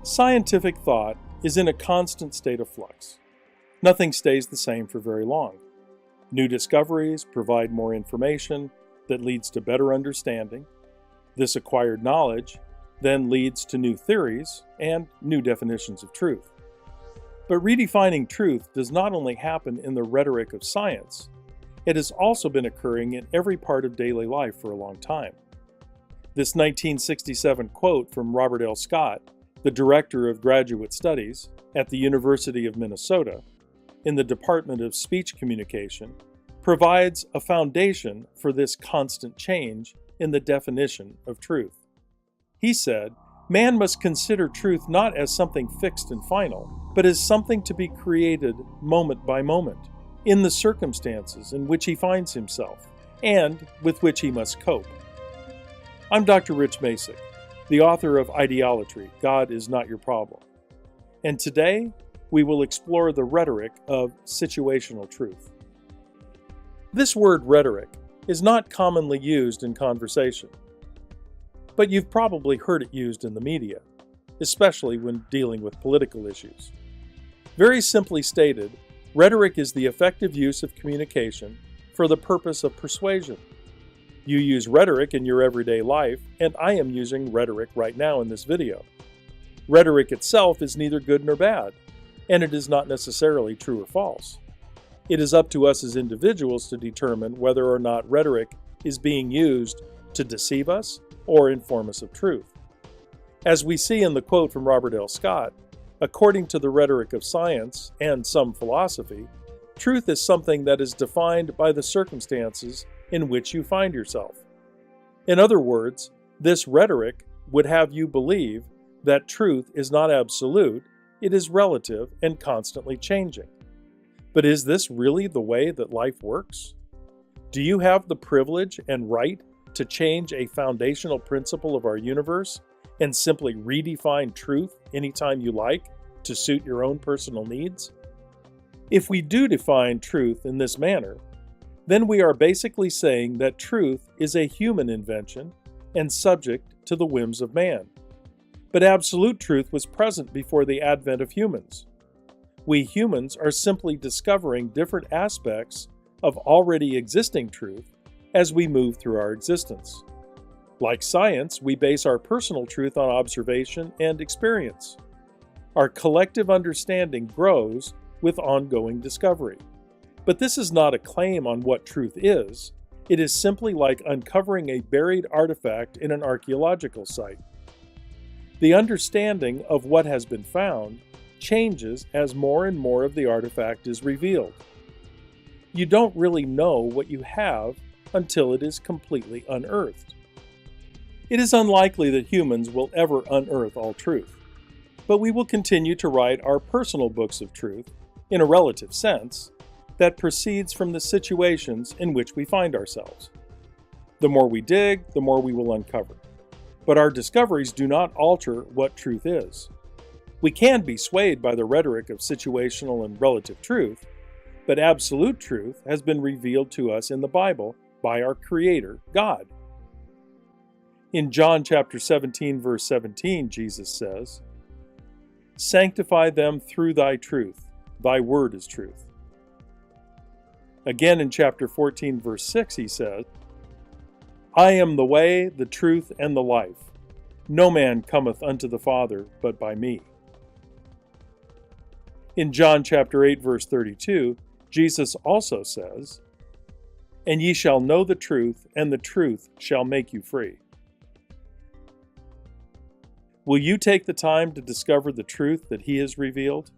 Scientific thought is in a constant state of flux. Nothing stays the same for very long. New discoveries provide more information that leads to better understanding. This acquired knowledge then leads to new theories and new definitions of truth. But redefining truth does not only happen in the rhetoric of science, it has also been occurring in every part of daily life for a long time. This 1967 quote from Robert L. Scott, the Director of Graduate Studies at the University of Minnesota, in the Department of Speech Communication, provides a foundation for this constant change in the definition of truth. He said, "Man must consider truth not as something fixed and final, but as something to be created moment by moment, in the circumstances in which he finds himself, and with which he must cope." I'm Dr. Rich Masek, the author of Ideolatry, God is Not Your Problem. And today, we will explore the rhetoric of situational truth. This word rhetoric is not commonly used in conversation, but you've probably heard it used in the media, especially when dealing with political issues. Very simply stated, rhetoric is the effective use of communication for the purpose of persuasion. You use rhetoric in your everyday life, and I am using rhetoric right now in this video. Rhetoric itself is neither good nor bad, and it is not necessarily true or false. It is up to us as individuals to determine whether or not rhetoric is being used to deceive us or inform us of truth. As we see in the quote from Robert L. Scott, according to the rhetoric of science and some philosophy, truth is something that is defined by the circumstances in which you find yourself. In other words, this rhetoric would have you believe that truth is not absolute, it is relative and constantly changing. But is this really the way that life works? Do you have the privilege and right to change a foundational principle of our universe and simply redefine truth anytime you like to suit your own personal needs? If we do define truth in this manner, then we are basically saying that truth is a human invention and subject to the whims of man. But absolute truth was present before the advent of humans. We humans are simply discovering different aspects of already existing truth as we move through our existence. Like science, we base our personal truth on observation and experience. Our collective understanding grows with ongoing discovery. But this is not a claim on what truth is. It is simply like uncovering a buried artifact in an archaeological site. The understanding of what has been found changes as more and more of the artifact is revealed. You don't really know what you have until it is completely unearthed. It is unlikely that humans will ever unearth all truth, but we will continue to write our personal books of truth, in a relative sense, that proceeds from the situations in which we find ourselves. The more we dig, the more we will uncover. But our discoveries do not alter what truth is. We can be swayed by the rhetoric of situational and relative truth, but absolute truth has been revealed to us in the Bible by our Creator, God. In John chapter 17, verse 17, Jesus says, "Sanctify them through thy truth. Thy word is truth." Again in chapter 14, verse 6, he says, "I am the way, the truth, and the life. No man cometh unto the Father but by me." In John chapter 8, verse 32, Jesus also says, "And ye shall know the truth, and the truth shall make you free." Will you take the time to discover the truth that He has revealed?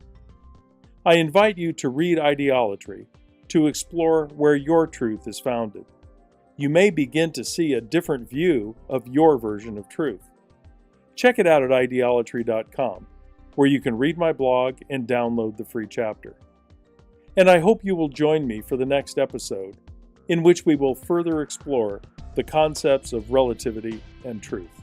I invite you to read Ideolatry, to explore where your truth is founded. You may begin to see a different view of your version of truth. Check it out at ideolatry.com, where you can read my blog and download the free chapter. And I hope you will join me for the next episode, in which we will further explore the concepts of relativity and truth.